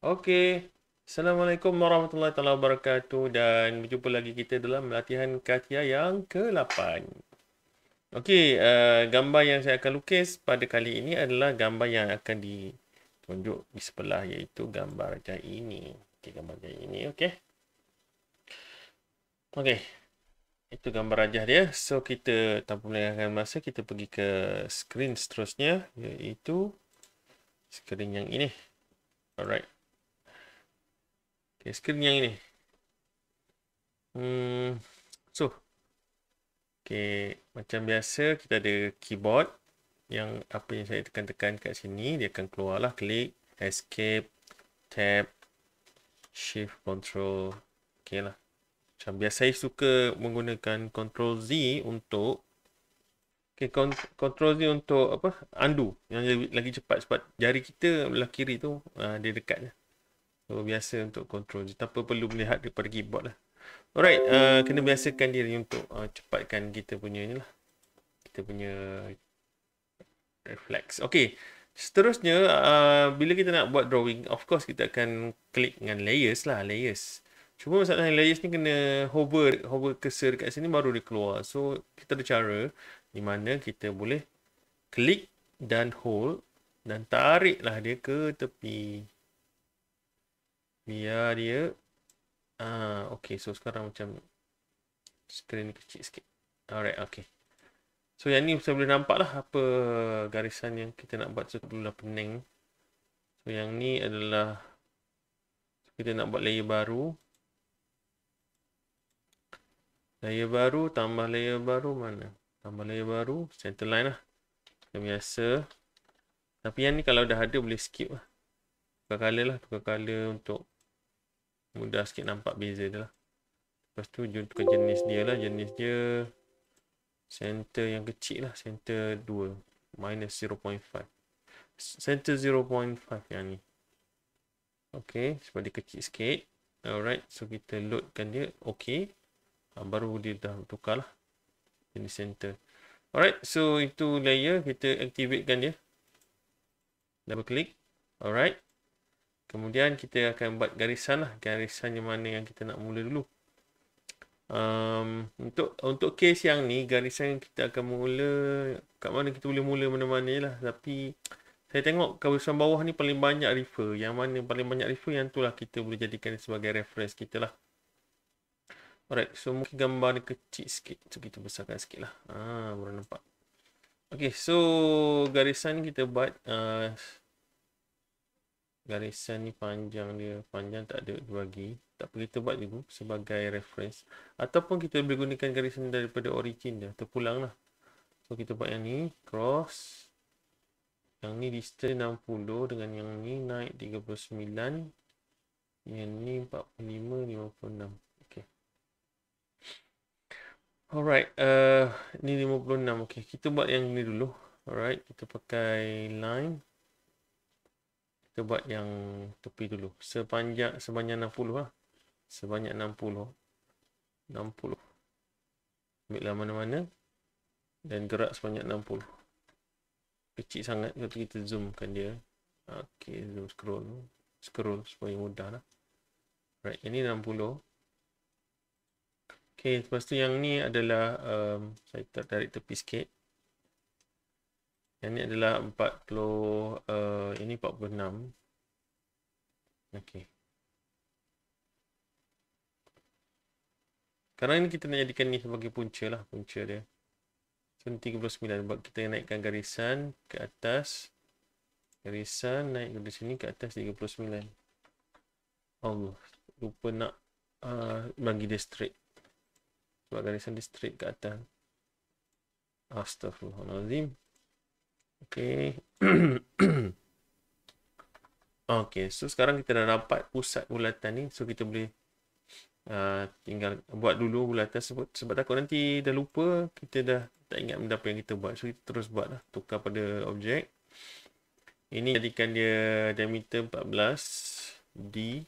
Okey. Assalamualaikum warahmatullahi taala wabarakatuh dan berjumpa lagi kita dalam latihan Katia yang ke-8. Okey, gambar yang saya akan lukis pada kali ini adalah gambar yang akan ditunjuk di sebelah iaitu gambar macam ini. Okey, gambar macam ini, okey. Okey, itu gambar rajah dia. So kita tanpa melengahkan masa kita pergi ke skrin seterusnya iaitu skrin yang ini. Alright. Okey, skrin yang ini. So okey, macam biasa kita ada keyboard yang apa yang saya tekan-tekan kat sini dia akan keluarlah klik, escape, tab, shift, control. Okey lah. Macam biasa saya suka menggunakan control Z untuk control Z untuk apa? Undo yang lagi cepat sebab jari kita belah kiri tu dia dekat je. So biasa untuk control Z tanpa perlu melihat daripada keyboard lah. Alright, kena biasakan diri untuk cepatkan kita punya ni lah. Kita punya reflex. Okey. Seterusnya, bila kita nak buat drawing, of course kita akan klik dengan layers lah, layers. Cuma masalahnya layers ni kena hover cursor dekat sini baru dia keluar. So, kita ada cara di mana kita boleh klik dan hold dan tariklah dia ke tepi. Biar dia okey, so sekarang macam skrin ni kecil sikit. Alright, okey. So yang ni saya boleh nampak lah apa garisan yang kita nak buat. So dululah pening. So yang ni adalah kita nak buat layer baru. Layer baru, tambah layer baru mana? Tambah layer baru, center line lah. Macam biasa. Tapi yang ni kalau dah ada boleh skip lah. Tukar colour lah, tukar colour untuk mudah sikit nampak beza dia lah. Lepas tu tukar jenis dia lah, jenis dia center yang kecil lah, center 2, minus 0.5. Center 0.5 yang ni. Okay, sebab dia kecil sikit. Alright, so kita loadkan dia. Okay. Baru dia dah tukar lah. Jadi center. Alright, so itu layer. Kita activatekan dia. Double click. Alright. Kemudian kita akan buat garisan lah. Garisan yang mana yang kita nak mula dulu. Untuk case yang ni, garisan yang kita akan mula, kat mana kita boleh mula mana-mana lah. Tapi saya tengok kawasan bawah ni paling banyak refer. Yang mana paling banyak refer, yang tu lah kita boleh jadikan sebagai reference kita lah. Alright, so mungkin gambar ni kecil sikit. So kita besarkan sikit lah. Baru nampak. Okay, so garisan ni kita buat. Garisan ni panjang dia. Panjang tak ada bagi. Tak perlu kita buat dulu sebagai reference. Ataupun kita boleh gunakan garisan daripada origin dia. Terpulang lah. So kita buat yang ni. Cross. Yang ni distance 60 dengan yang ni naik 39. Yang ni 45, 56. Okay. Alright, ni 56. Okay, kita buat yang ni dulu. Alright, kita pakai line. Kita buat yang tepi dulu. Sebanyak 60 lah. Sebanyak 60. 60. Ambil lah mana-mana. Dan gerak sebanyak 60. Kecil sangat. Kita zoomkan dia. Okay, zoom scroll. Scroll supaya mudah lah. Alright, ini 60. Okay, lepas tu yang ni adalah saya tarik tepi sikit. Yang ni adalah 40, ini 46. Okay. Sekarang ni kita nak jadikan ni sebagai punca lah, punca dia. So, 39. Buat kita naikkan garisan ke atas. Garisan naik dari sini ke atas 39. Allah, lupa nak bagi dia straight. Sebab garisan dia straight ke atas. Astaghfirullahaladzim. Okay. Okay, so sekarang kita dah dapat pusat bulatan ni. So kita boleh tinggal buat dulu bulatan sebab takut nanti dah lupa, kita dah tak ingat benda apa yang kita buat. So kita terus buat lah, tukar pada objek. Ini jadikan dia diameter 14 D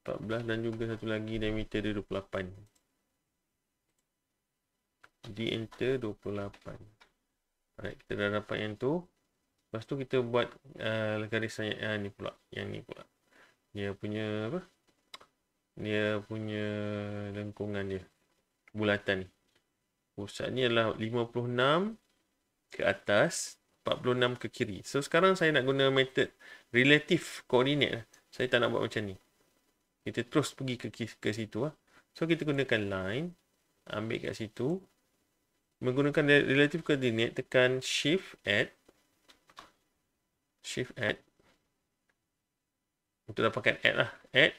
14 dan juga satu lagi diameter dia 28. D enter 28. Alright, kita dah dapat yang tu. Lepas tu kita buat garisan yang ni pula. Yang ni pula. Dia punya apa? Dia punya lengkungan dia. Bulatan ni. Pusat ni adalah 56 ke atas, 46 ke kiri. So sekarang saya nak guna method relative coordinate. Saya tak nak buat macam ni. Kita terus pergi ke situ lah. So kita gunakan line, ambil kat situ. Menggunakan relative coordinate, tekan shift add. Shift add. Untuk dapatkan add lah. Add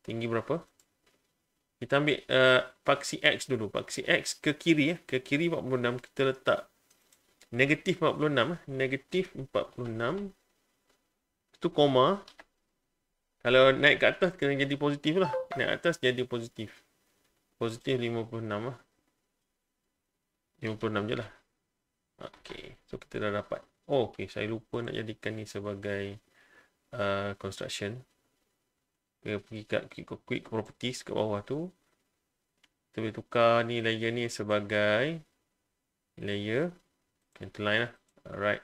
tinggi berapa? Kita ambil paksi X dulu. Paksi X ke kiri. Ke kiri 46. Kita letak negatif 46. Negatif 46. Itu koma. Kalau naik ke atas, kena jadi positif lah. Naik atas jadi positif. Positif 56 lah. 56 je lah. Okay. So, kita dah dapat. Oh, okay. Saya lupa nak jadikan ni sebagai construction. Kita pergi kat quick properties kat bawah tu. Kita boleh tukar ni layer ni sebagai layer center line lah. Alright.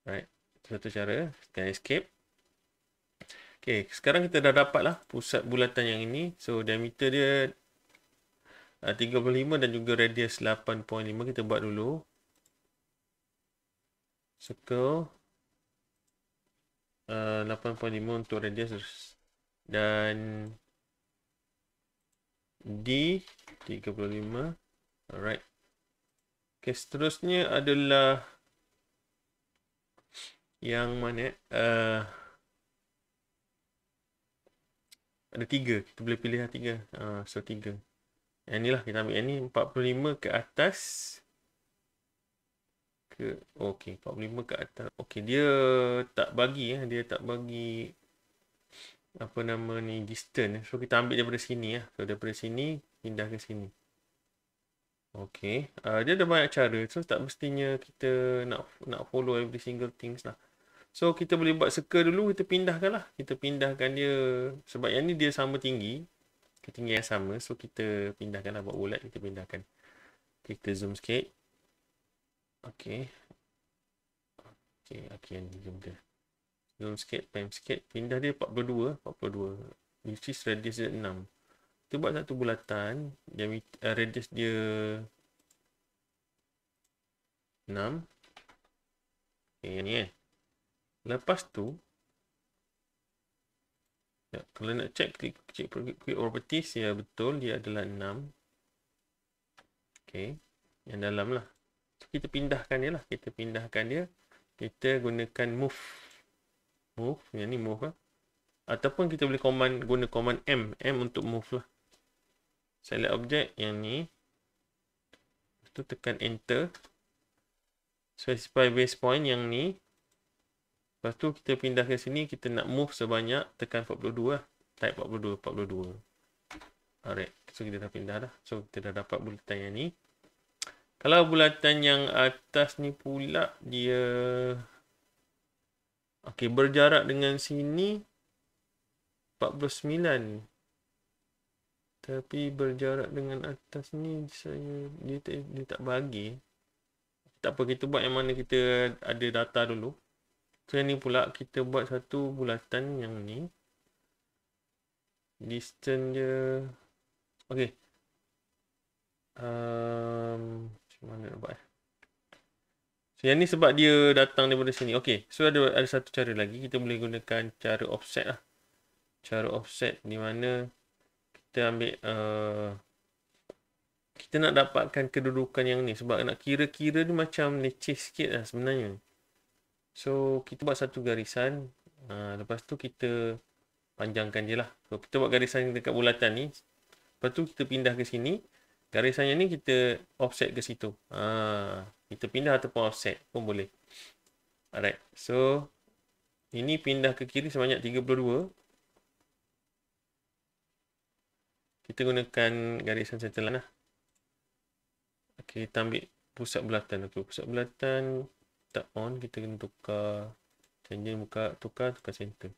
Right. Itu satu cara. Tekan escape. Okay. Sekarang kita dah dapat lah pusat bulatan yang ini. So diameter dia 35 dan juga radius 8.5. Kita buat dulu. Circle 8.5 untuk radius. Dan D 35. Alright. Okay, seterusnya adalah yang mana? Ada 3. Kita boleh pilih lah 3. So 3. Yang ni lah kita ambil. Yang ni 45 ke atas. Okay, 45 ke atas. Okay, dia tak bagi. Dia tak bagi apa nama ni, distance. So kita ambil daripada sini. So daripada sini pindah ke sini. Okay, dia ada banyak cara. So tak mestinya kita nak follow every single things lah. So kita boleh buat circle dulu. Kita pindahkan lah. Kita pindahkan dia. Sebab yang ni dia sama tinggi. Ketinggian yang sama. So kita pindahkan lah. Buat bulat kita pindahkan. Kita zoom sikit. Okay. Okay, yang zoom dia. Zoom sikit, time sikit. Pindah dia 42. Which is radius dia 6. Kita buat satu bulatan. Radius dia 6. Okay, yang ni kan. Lepas tu, kalau nak check quick properties, ya betul, dia adalah 6. Okay, yang dalam lah. So, kita pindahkan dia lah. Kita pindahkan dia. Kita gunakan move. Yang ni move lah. Ataupun kita boleh guna command M. M untuk move lah. Select object yang ni. Lepas tu tekan enter. Specify base point yang ni. Lepas tu kita pindah ke sini. Kita nak move sebanyak. Tekan 42 lah. Type 42. Alright. So kita dah pindah dah. So kita dah dapat bulatan yang ni. Kalau bulatan yang atas ni pula. Dia okay, berjarak dengan sini 49. Tapi berjarak dengan atas ni dia tak bagi. Tak apa, kita buat yang mana kita ada data dulu. So yang ni pula kita buat satu bulatan yang ni. Distance dia okey. Macam mana nak buat? So yang ni sebab dia datang daripada sini. Okey, so ada satu cara lagi. Kita boleh gunakan cara offset lah. Cara offset di mana kita ambil kita nak dapatkan kedudukan yang ni. Sebab nak kira-kira ni macam leceh sikit lah sebenarnya. So kita buat satu garisan. Lepas tu kita panjangkan je lah. So kita buat garisan dekat bulatan ni. Lepas tu kita pindah ke sini. Garisan yang ni kita offset ke situ. Kita pindah ataupun offset pun boleh. Alright. So ini pindah ke kiri sebanyak 32. Kita gunakan garisan center line lah. Okay, kita ambil pusat bulatan. Okay, pusat bulatan tak on. Kita kena tukar. Change tukar center.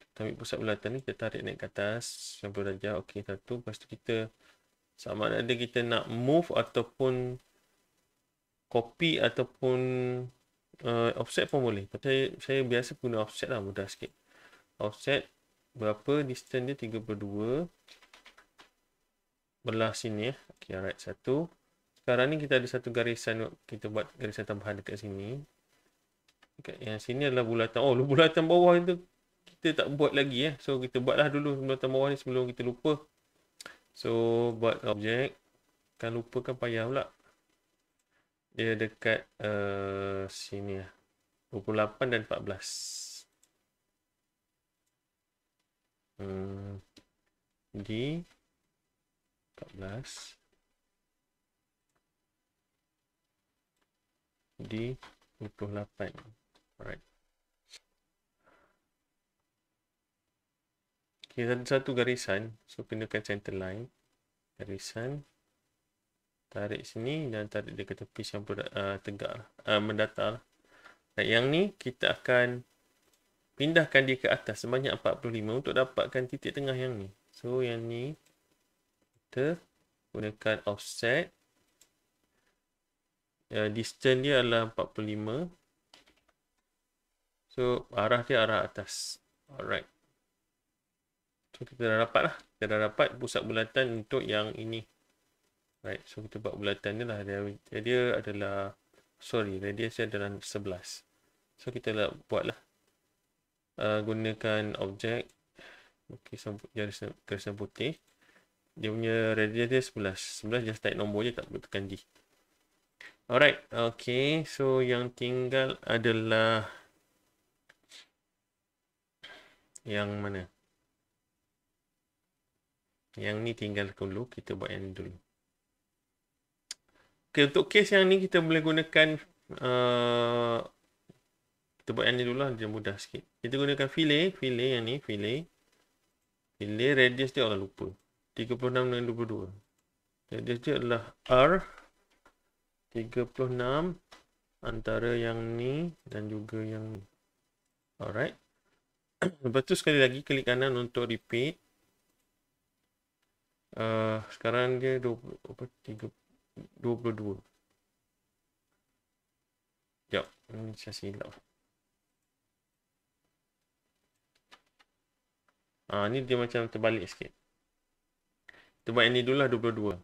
Kita ambil pusat bulatan ni. Kita tarik naik ke atas 90 darjah. Okay, satu. Lepas tu kita sama ada kita nak move ataupun copy ataupun Offset pun boleh. Tapi saya biasa guna offset lah, mudah sikit. Offset berapa, distance dia 32 belah sini ya. Okay, alright, satu. Sekarang ni kita ada satu garisan, kita buat garisan tambahan dekat sini. Dekat yang sini adalah bulatan. Oh, bulatan bawah itu kita tak buat lagi ya. So kita buatlah dulu bulatan bawah ni sebelum kita lupa. So buat objek. Kan lupa kan payah pula. Dia dekat sini lah. 28 dan 14. Di 14. Di 28. Alright. Okay, satu garisan. So kenakan center line. Garisan. Tarik sini dan tarik dia ke tepi sampai tegak lah. Mendatar lah. Yang ni kita akan pindahkan dia ke atas sebanyak 45 untuk dapatkan titik tengah yang ni. So yang ni kita gunakan offset. Distance dia adalah 45. So arah dia arah atas. Alright. So kita dah dapat lah. Kita dah dapat pusat bulatan untuk yang ini. Right. So kita buat bulatan dia lah. Dia adalah radius dia adalah 11. So kita buat lah. Gunakan objek. Okay, garisan putih. Dia punya radius dia 11. 11 just type nombor je, tak perlu tekan D. Alright. Okay. So yang tinggal adalah yang mana? Yang ni tinggal dulu. Kita buat yang ni dulu. Okay, untuk case yang ni kita boleh gunakan kita buat yang ni dulu lah, dia mudah sikit. Kita gunakan fillet yang ni, fillet radius dia orang lupa. 36 dengan 22. Radius dia adalah R 36 antara yang ni dan juga yang ni. Alright. Lepas tu sekali lagi klik kanan untuk repeat. Sekarang dia 22. Sekejap. Ini saya silap. Ni dia macam terbalik sikit. Kita buat yang ni dulu lah 22.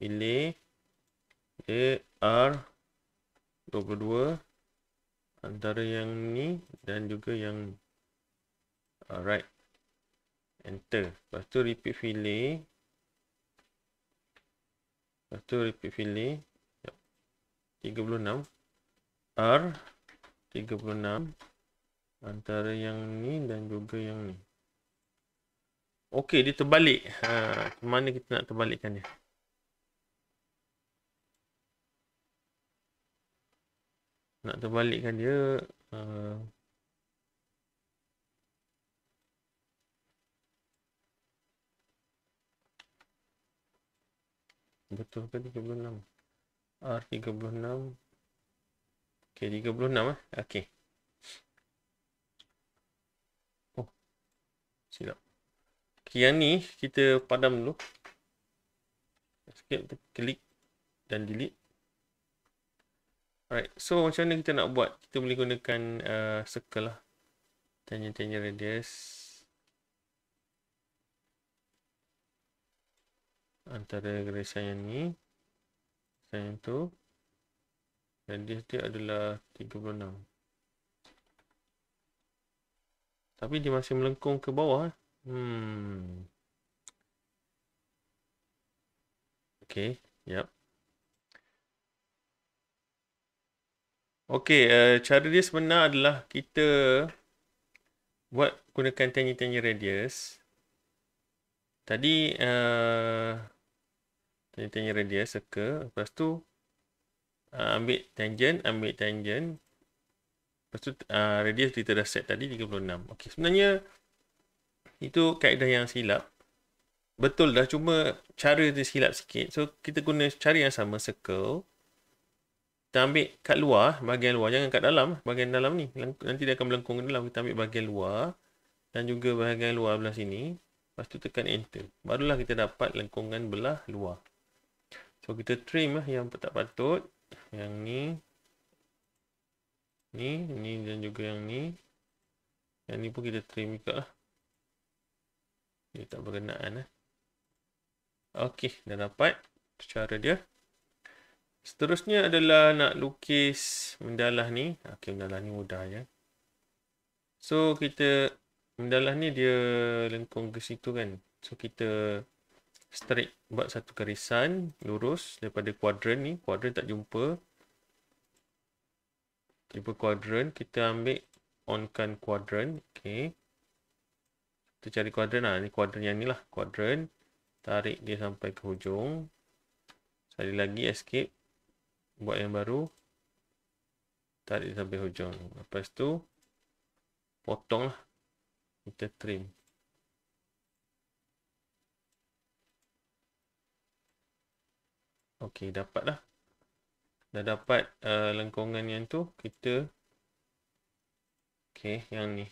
Pilih. R 22. Antara yang ni dan juga yang ni. Alright. Enter. Lepas tu repeat fillet. Lepas tu repeat fillet. 36. R 36. Antara yang ni dan juga yang ni. Okey, dia terbalik. Mana kita nak terbalikkan dia? Nak terbalikkan dia. Betul ke 36? R 36. Okey, 36 Okey. Oh. Silap. Okay, yang ni kita padam dulu. Sikit klik dan delete. Alright. So macam mana kita nak buat? Kita boleh gunakan circle lah. Tangent radius. Antara garisan yang ni. Garisan yang tu. Radius dia adalah 36. Tapi dia masih melengkung ke bawah. Okay. Yep. Okay. Cara dia sebenar adalah kita buat gunakan tangent radius. Tadi tangent radius circle. Lepas tu ambil tangent. Lepas tu radius kita dah set tadi 36. Okay, sebenarnya itu kaedah yang silap. Betul dah, cuma cara dia silap sikit. So kita guna cara yang sama, circle. Kita ambil kat luar, bahagian luar, jangan kat dalam. Bahagian dalam ni, nanti dia akan melengkung ke dalam. Kita ambil bahagian luar dan juga bahagian luar belah sini. Lepas tu tekan enter. Barulah kita dapat lengkungan belah luar. So kita trim lah yang tak patut. Yang ni. Ni dan juga yang ni. Yang ni pun kita trim juga lah. Dia tak berkenaan lah. Okey, dah dapat cara dia. Seterusnya adalah nak lukis mendalah ni. Okey, mendalah ni mudah je. So, kita mendalah ni dia lengkung ke situ kan. So, kita straight buat satu garisan lurus daripada kuadran ni. Kuadran tak jumpa. Jumpa kuadran, kita ambil onkan kuadran. Okey. Kita cari kuadran lah. Ni kuadran yang ni lah. Kuadran. Tarik dia sampai ke hujung. Sekali lagi escape. Buat yang baru. Tarik dia sampai hujung. Lepas tu potong lah. Kita trim. Okey, dapat lah. Dah dapat lengkungan yang tu. Kita okey, yang ni.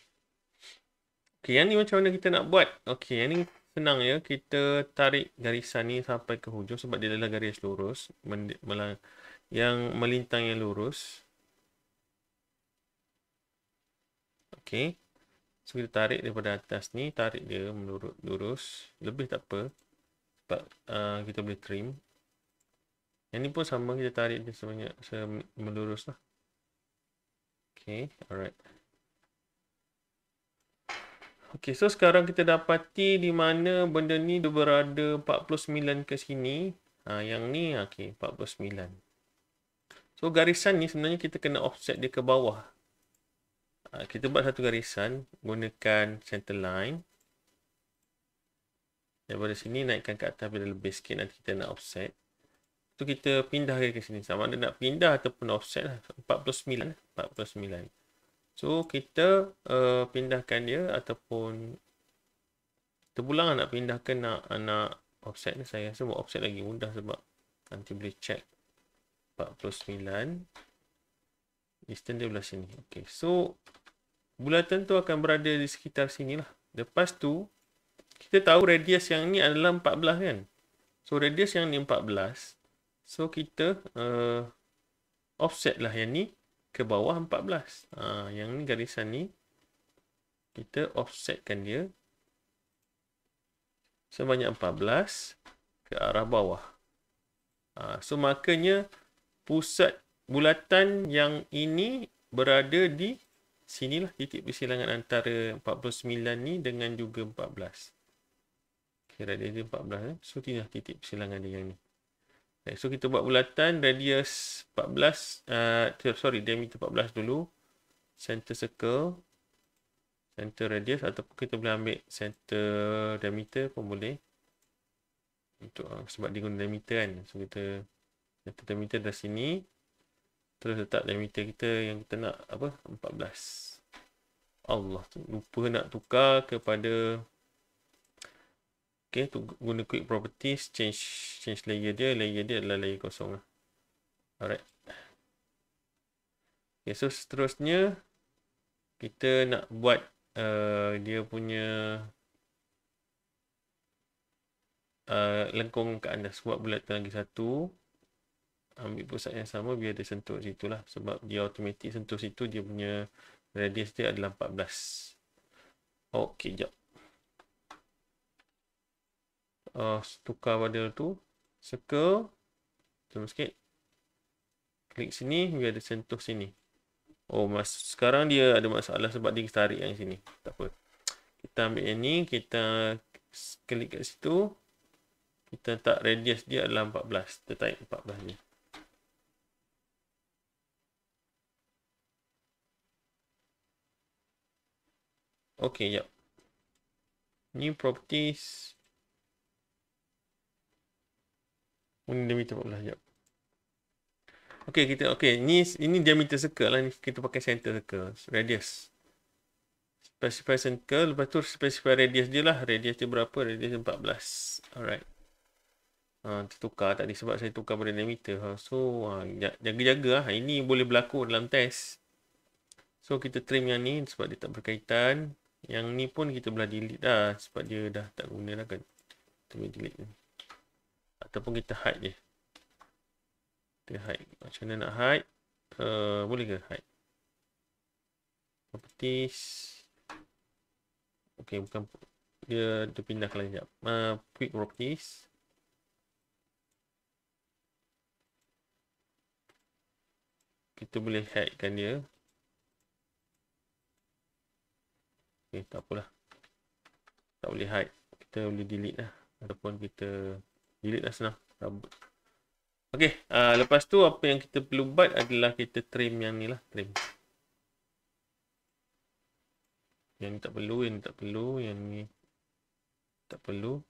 Okey, yang ni macam mana kita nak buat? Okey, yang ni senang ya. Kita tarik garisan ni sampai ke hujung sebab dia adalah garis lurus. Yang melintang yang lurus. Okey. So, kita tarik daripada atas ni. Tarik dia menurut lurus. Lebih tak apa. Sebab kita boleh trim. Yang ni pun sama. Kita tarik dia sebanyak melurus lah. Okey, alright. Okey, so sekarang kita dapati di mana benda ni dia berada 49 ke sini. Yang ni, okey, 49. So, garisan ni sebenarnya kita kena offset dia ke bawah. Kita buat satu garisan gunakan center line. Daripada sini naikkan ke atas bila lebih sikit, nanti kita nak offset. So, kita pindah ke sini. Sama ada nak pindah ataupun offset lah. 49. So, kita pindahkan dia ataupun terpulang nak pindahkan nak offset ni. Saya rasa buat offset lagi mudah sebab nanti boleh check. 49. Distance dia belah sini. Okay, so bulatan tu akan berada di sekitar sini lah. Lepas tu, kita tahu radius yang ni adalah 14 kan. So, radius yang ni 14. So, kita offset lah yang ni ke bawah 14. Yang ni garisan ni kita offsetkan dia sebanyak 14 ke arah bawah. So makanya pusat bulatan yang ini berada di sinilah titik persilangan antara 49 ni dengan juga 14. Kira dia 14 so inilah titik persilangan dia yang ni. So, kita buat bulatan radius 14, diameter 14 dulu. Center circle. Center radius ataupun kita boleh ambil center diameter pun boleh. Untuk sebab dia guna diameter kan. So, kita center diameter dari sini. Terus letak diameter kita yang kita nak apa? 14. Allah, lupa nak tukar kepada okay, tu guna quick properties, change layer dia adalah layer kosong lah. Alright. Okay, so seterusnya kita nak buat dia punya lengkung kat anda. Buat bulatan lagi satu. Ambil pusat yang sama biar dia sentuh situ lah. Sebab dia automatik sentuh situ, dia punya radius dia adalah 14. Okay, jap. Tukar pada tu. Circle. Tunggu sikit. Klik sini biar dia sentuh sini. Oh, sekarang dia ada masalah sebab dia tarik yang sini. Tak apa. Kita ambil yang ni. Kita klik kat situ. Kita letak radius dia adalah 14. Kita tarik 14 ni. Okay, jap. New properties. Ini diameter 14, jap. Okay, ini diameter circle lah. Kita pakai center circle. Radius. Specify circle. Lepas tu specify radius dia lah. Radius dia berapa? Radius 14. Alright. Tertukar tadi sebab saya tukar pada diameter. So, jaga-jaga lah. Ini boleh berlaku dalam test. So, kita trim yang ni sebab dia tak berkaitan. Yang ni pun kita boleh delete dah. Sebab dia dah tak guna dah kan. Kita boleh delete ni. Ataupun kita hide je. Kita hide. Macam mana nak hide? Boleh ke hide? Properties. Okay, bukan dia pindah ke lain sekejap. Quick properties. Kita boleh hidekan dia. Okay, tak apalah. Tak boleh hide. Kita boleh delete lah. Ataupun kita delete lah senang. Okay, lepas tu apa yang kita perlu buat adalah kita trim yang ni lah. Trim. Yang ni tak perlu, yang ni tak perlu, yang ni tak perlu.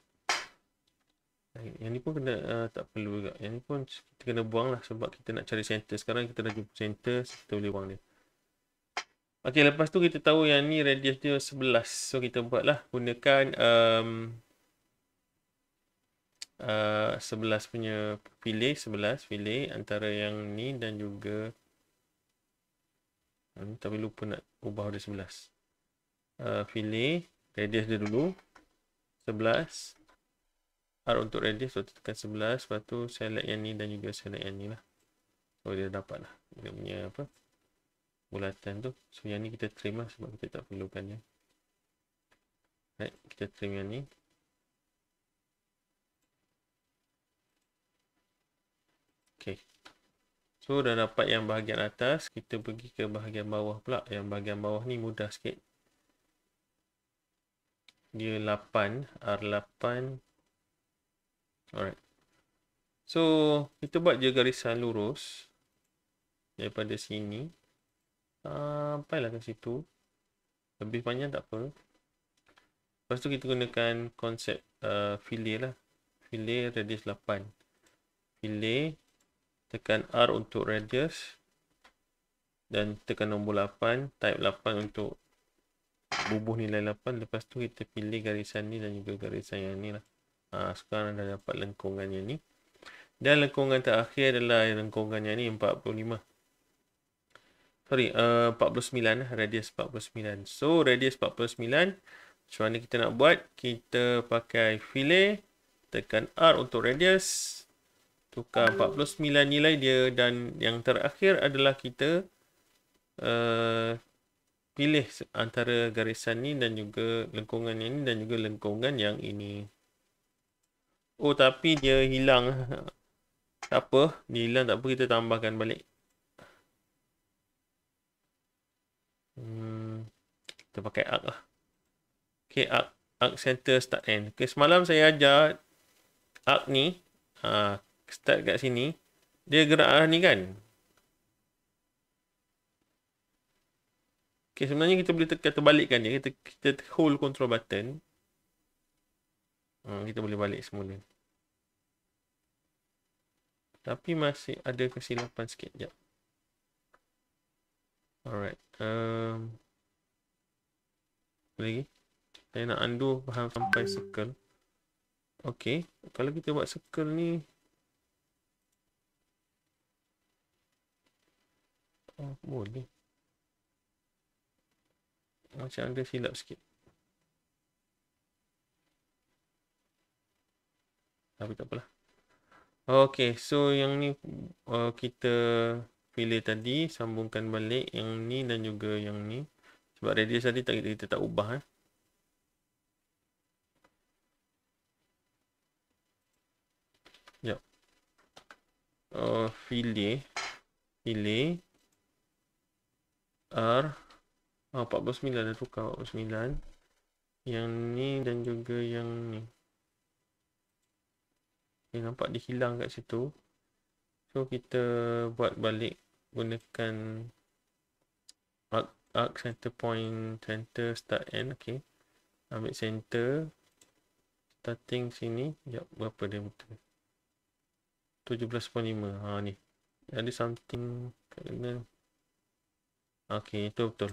Yang ni pun kena tak perlu juga. Yang ni pun kita kena buang lah sebab kita nak cari center. Sekarang kita dah jumpa center, kita boleh buang dia. Okay, lepas tu kita tahu yang ni radius dia 11. So kita buat lah. Gunakan 11 punya fillet. 11 fillet antara yang ni dan juga tapi lupa nak ubah dia 11. Fillet. Radius dia dulu 11. R untuk radius. So tekan 11. Lepas tu select yang ni dan juga select yang ni lah. So dia dapat lah. Dia punya apa? Bulatan tu. So yang ni kita trim lah sebab kita tak perlukan dia. Right, kita trim yang ni. Okay. So dah dapat yang bahagian atas. Kita pergi ke bahagian bawah pula. Yang bahagian bawah ni mudah sikit. Dia 8. R8. Alright. So kita buat je garisan lurus. Daripada sini. Sampailah ke situ. Lebih panjang tak apa. Lepas tu kita gunakan konsep fillet lah. Fillet radius 8. Fillet. Tekan R untuk radius. Dan tekan nombor 8. Type 8 untuk bubuh nilai 8. Lepas tu kita pilih garisan ni dan juga garisan yang ni lah. Sekarang dah dapat lengkungan yang ni. Dan lengkungan terakhir adalah lengkungan yang ni 45. Sorry, 49 radius 49. So radius 49. Macam mana kita nak buat? Kita pakai fillet, tekan R untuk radius, tukar 49 nilai dia, dan yang terakhir adalah kita pilih antara garisan ni dan juga lengkungan yang ni dan juga lengkungan yang ini. Oh, tapi dia hilang. Tak apa, dia hilang tak apa, kita tambahkan balik. Kita pakai arc lah. Okay, arc center start end. Okay, semalam saya ajar arc ni. Start kat sini. Dia gerak arah ni kan. Okay, sebenarnya kita boleh terbalikkan dia. Kita hold control button. Kita boleh balik semula. Tapi masih ada kesilapan sikit. Sekejap. Alright. Lagi. Saya nak undo faham sampai circle. Okay. Kalau kita buat circle ni. Boleh. Macam ada silap sikit. Tapi tak apalah. Okay. So yang ni kita pilih tadi. Sambungkan balik yang ni dan juga yang ni. Sebab radius tadi kita tak ubah. Sekejap. Fillet. R. 49 dah tukar 49. Yang ni dan juga yang ni. Okay, nampak dia hilang kat situ. So kita buat balik gunakan arc center point, center start end. Okay. Ambil center. Starting sini. Sekejap, berapa dia betul? 17.5. Ni. Ada something kena. Okay, itu betul.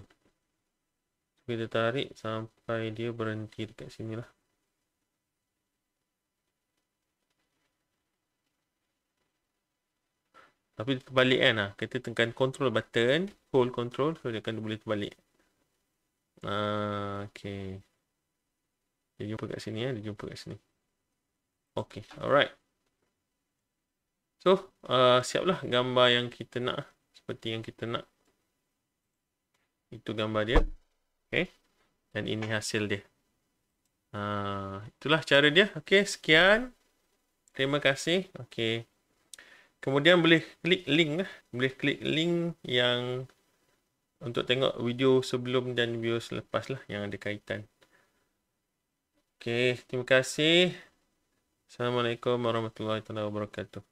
Kita tarik sampai dia berhenti dekat sini lah. Tapi terbalik kan lah. Kita tekan control button. Hold control. So dia akan boleh terbalik. Okay. Dia jumpa kat sini. Dia jumpa kat sini. Okay. Alright. So, siaplah gambar yang kita nak. Seperti yang kita nak. Itu gambar dia. Okay. Dan ini hasil dia. Itulah cara dia. Okay, sekian. Terima kasih. Okay. Kemudian boleh klik link lah. Boleh klik link yang untuk tengok video sebelum dan video selepas lah yang ada kaitan. Okay, terima kasih. Assalamualaikum warahmatullahi wabarakatuh.